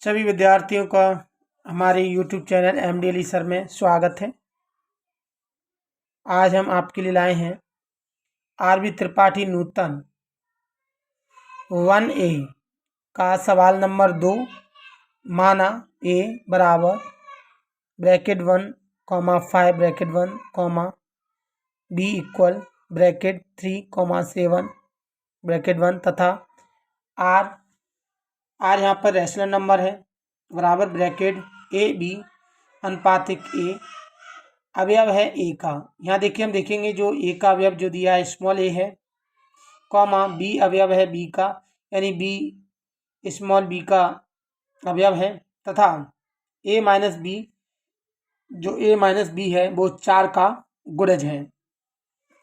सभी विद्यार्थियों का हमारे YouTube चैनल MDLE सर में स्वागत है। आज हम आपके लिए लाए हैं RB त्रिपाठी नूतन 1A का सवाल नंबर 2। माना A बराबर bracket 1 5 bracket 1 B equal bracket 3 7 bracket 1 तथा R यहाँ पर रैशनल नंबर है बराबर ब्रैकेट ए बी अनुपातिक ए अवयव है ए का। यहाँ देखिए हम देखेंगे जो ए का अवयव जो दिया है स्मॉल ए है, कॉमा बी अवयव है बी का, यानी बी स्मॉल बी का अवयव है, तथा ए माइनस बी जो ए माइनस बी है वो 4 का गुणज है।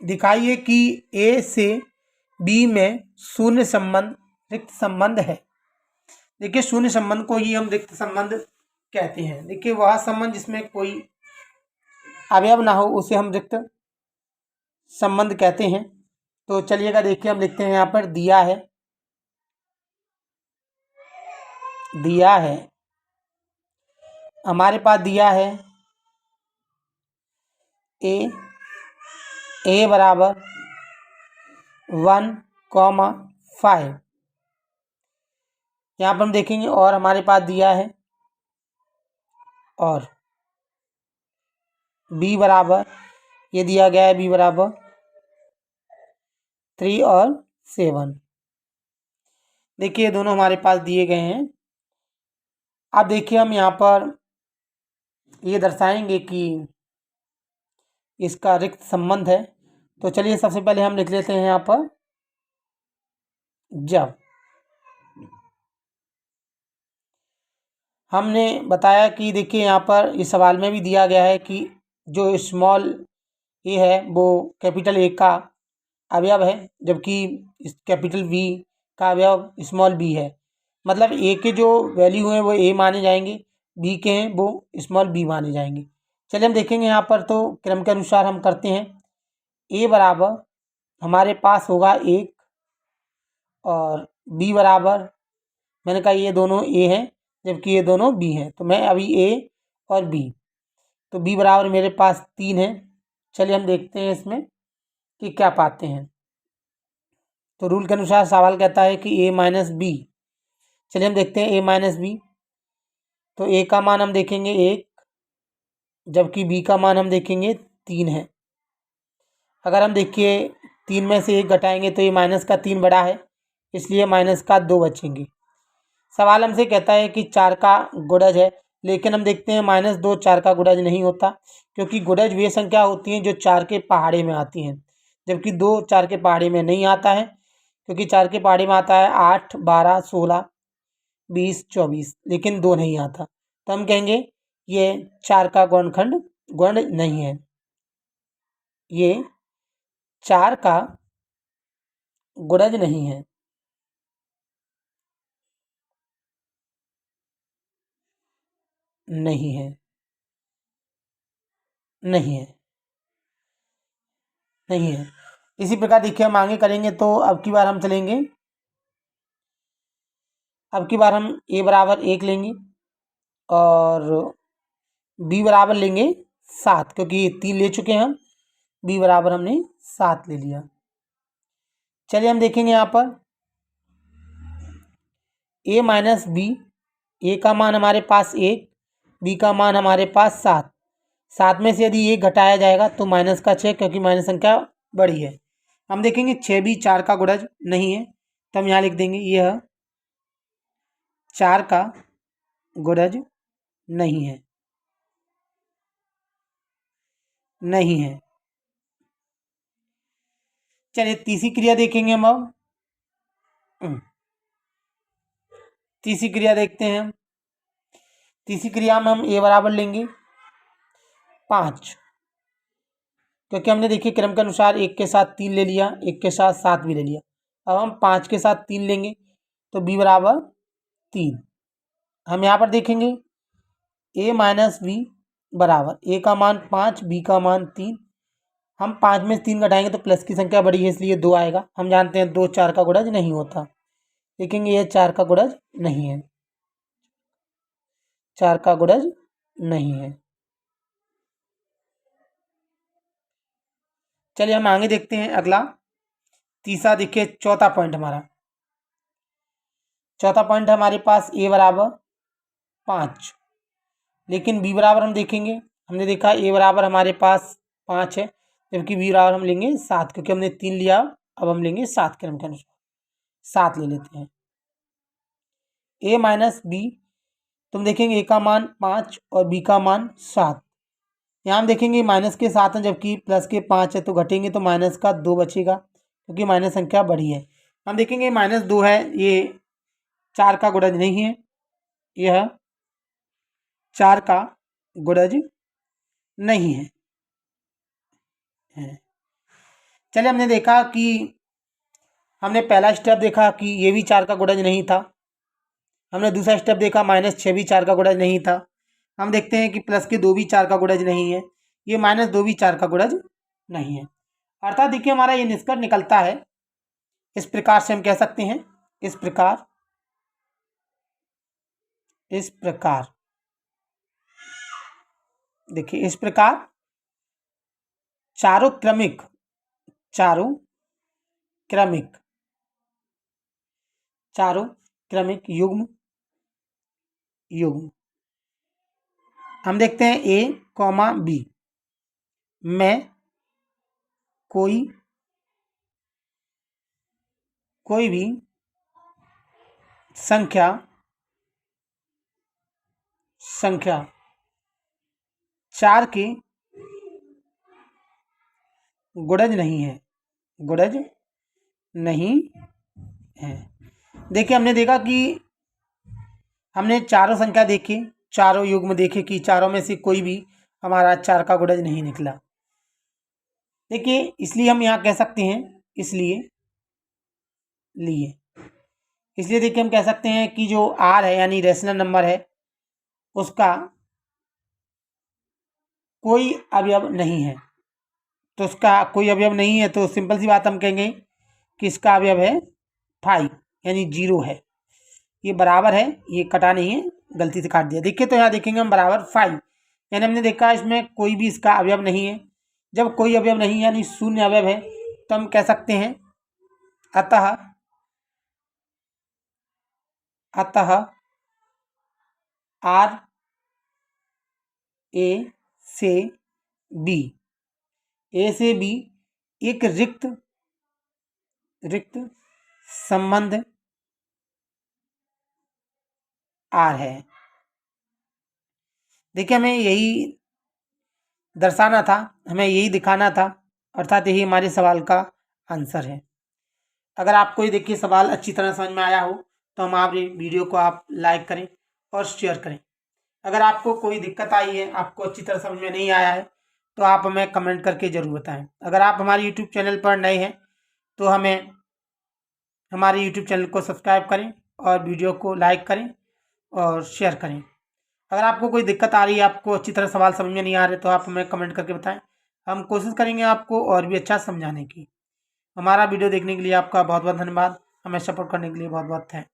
दिखाइए कि ए से बी में शून्य संबंध रिक्त संबंध है। देखिए शून्य संबंध को ही हम रिक्त संबंध कहते हैं। देखिए वह संबंध जिसमें कोई अवयव ना हो उसे हम रिक्त संबंध कहते हैं। तो चलिएगा देखिए हम लिखते हैं यहाँ पर दिया है हमारे पास दिया है ए बराबर 1 5। यहाँ पर हम देखेंगे और हमारे पास दिया है और b बराबर ये दिया गया है b बराबर 3 और 7। देखिए ये दोनों हमारे पास दिए गए हैं। अब देखिए हम यहाँ पर ये दर्शाएंगे कि इसका रिक्त संबंध है। तो चलिए सबसे पहले हम लिख लेते हैं यहाँ पर जब हमने बताया कि देखिए यहाँ पर इस सवाल में भी दिया गया है कि जो स्मॉल ए है वो कैपिटल ए का अवयव है, जबकि इस कैपिटल बी का अवयव स्मॉल बी है। मतलब ए के जो वैल्यू हैं वो ए माने जाएंगे, बी के हैं वो स्मॉल बी माने जाएंगे। चलिए हम देखेंगे यहाँ पर, तो क्रम के अनुसार हम करते हैं। ए बराबर हमारे पास होगा 1 और बी बराबर, मैंने कहा ये दोनों ए हैं जबकि ये दोनों बी हैं, तो मैं अभी ए और बी, तो बी बराबर मेरे पास 3 है। चलिए हम देखते हैं इसमें कि क्या पाते हैं। तो रूल के अनुसार सवाल कहता है कि ए माइनस बी। चलिए हम देखते हैं ए माइनस बी। तो ए का मान हम देखेंगे 1 जबकि बी का मान हम देखेंगे 3 है। अगर हम देखिए 3 में से 1 घटाएंगे तो ये माइनस का 3 बड़ा है, इसलिए माइनस का 2 बचेंगे। सवाल हमसे कहता है कि 4 का गुणज है, लेकिन हम देखते हैं -2 4 का गुणज नहीं होता, क्योंकि गुणज वे संख्या होती हैं जो 4 के पहाड़े में आती हैं, जबकि 2 4 के पहाड़े में नहीं आता है, क्योंकि 4 के पहाड़े में आता है 8 12 16 20 24, लेकिन 2 नहीं आता। तो हम कहेंगे ये 4 का गुणनखंड गुण नहीं है, ये 4 का गुणज नहीं है। नहीं है, नहीं है, नहीं है। इसी प्रकार देखिए हम आगे करेंगे। तो अब की बार हम चलेंगे, अब की बार हम ए बराबर 1 लेंगे और बी बराबर लेंगे 7, क्योंकि 3 ले चुके हैं हम, बी बराबर हमने 7 ले लिया। चलिए हम देखेंगे यहाँ पर ए माइनस बी, ए का मान हमारे पास 1, बी का मान हमारे पास 7। 7 में से यदि 1 घटाया जाएगा तो माइनस का 6, क्योंकि माइनस संख्या बड़ी है। हम देखेंगे 6 भी 4 का गुणज नहीं है, तो हम यहाँ लिख देंगे यह 4 का गुणज नहीं है, नहीं है। चलिए तीसरी क्रिया देखेंगे हम। अब तीसरी क्रिया देखते हैं हम। तीसरी क्रिया में हम ए बराबर लेंगे 5, क्योंकि हमने देखिए क्रम के अनुसार 1 के साथ 3 ले लिया, 1 के साथ 7 भी ले लिया। अब हम 5 के साथ 3 लेंगे तो बी बराबर 3। हम यहाँ पर देखेंगे ए माइनस बी बराबर, ए का मान 5 बी का मान 3। हम 5 में 3 घटाएंगे तो प्लस की संख्या बड़ी है, इसलिए 2 आएगा। हम जानते हैं 2 4 का गुणज नहीं होता, देखेंगे ये 4 का गुणज नहीं है। 4 का गुणज नहीं है। चलिए हम आगे देखते हैं अगला तीसरा। देखिए चौथा पॉइंट हमारा, चौथा पॉइंट हमारे पास a बराबर 5, लेकिन b बराबर हम देखेंगे, हमने देखा a बराबर हमारे पास 5 है, जबकि b बराबर हम लेंगे 7, क्योंकि हमने 3 लिया, अब हम लेंगे 7 क्रम के अनुसार, 7 ले लेते हैं। a माइनस बी, तुम देखेंगे a का मान 5 और b का मान 7। यहाँ हम देखेंगे माइनस के 7 हैं, जबकि प्लस के 5 है, तो घटेंगे तो माइनस का 2 बचेगा, क्योंकि माइनस संख्या बड़ी है। हम देखेंगे -2 है, ये 4 का गुणज नहीं है, यह 4 का गुणज नहीं है। चलिए हमने देखा कि हमने पहला स्टेप देखा कि ये भी 4 का गुणज नहीं था, हमने दूसरा स्टेप देखा -6 भी 4 का गुणज नहीं था। हम देखते हैं कि +2 भी 4 का गुणज नहीं है, ये -2 भी 4 का गुणज नहीं है। अर्थात देखिए हमारा ये निष्कर्ष निकलता है, इस प्रकार से हम कह सकते हैं, इस प्रकार देखिए इस प्रकार चारों क्रमिक युग्म हम देखते हैं a, b में कोई भी संख्या 4 के गुणज नहीं है। देखिए हमने देखा कि हमने चारों संख्या देखी, चारों युग्म देखे कि चारों में से कोई भी हमारा 4 का गुणज नहीं निकला। देखिए इसलिए हम यहाँ कह सकते हैं, इसलिए देखिए हम कह सकते हैं कि जो r है यानी रेशनल नंबर है, उसका कोई अवयव नहीं है। तो उसका कोई अवयव नहीं है, तो सिंपल सी बात हम कहेंगे कि इसका अवयव है 5 यानी 0 है। ये बराबर है, ये कटा नहीं है, गलती से काट दिया। देखिए तो यहाँ देखेंगे हम बराबर 5, यानी हमने देखा इसमें कोई भी इसका अवयव नहीं है। जब कोई अवयव नहीं यानी शून्य अवयव है, तो हम कह सकते हैं अतः r a से b एक रिक्त संबंध r है। देखिए हमें यही दर्शाना था, हमें यही दिखाना था, अर्थात यही हमारे सवाल का आंसर है। अगर आपको ये देखिए सवाल अच्छी तरह समझ में आया हो, तो हमारे वीडियो को आप लाइक करें और शेयर करें। अगर आपको कोई दिक्कत आई है, आपको अच्छी तरह समझ में नहीं आया है, तो आप हमें कमेंट करके ज़रूर बताएं। अगर आप हमारे यूट्यूब चैनल पर नए हैं, तो हमारे यूट्यूब चैनल को सब्सक्राइब करें और वीडियो को लाइक करें और शेयर करें। अगर आपको कोई दिक्कत आ रही है, आपको अच्छी तरह सवाल समझ में नहीं आ रहे, तो आप हमें कमेंट करके बताएं। हम कोशिश करेंगे आपको और भी अच्छा समझाने की। हमारा वीडियो देखने के लिए आपका बहुत बहुत धन्यवाद। हमें सपोर्ट करने के लिए बहुत बहुत थैंक।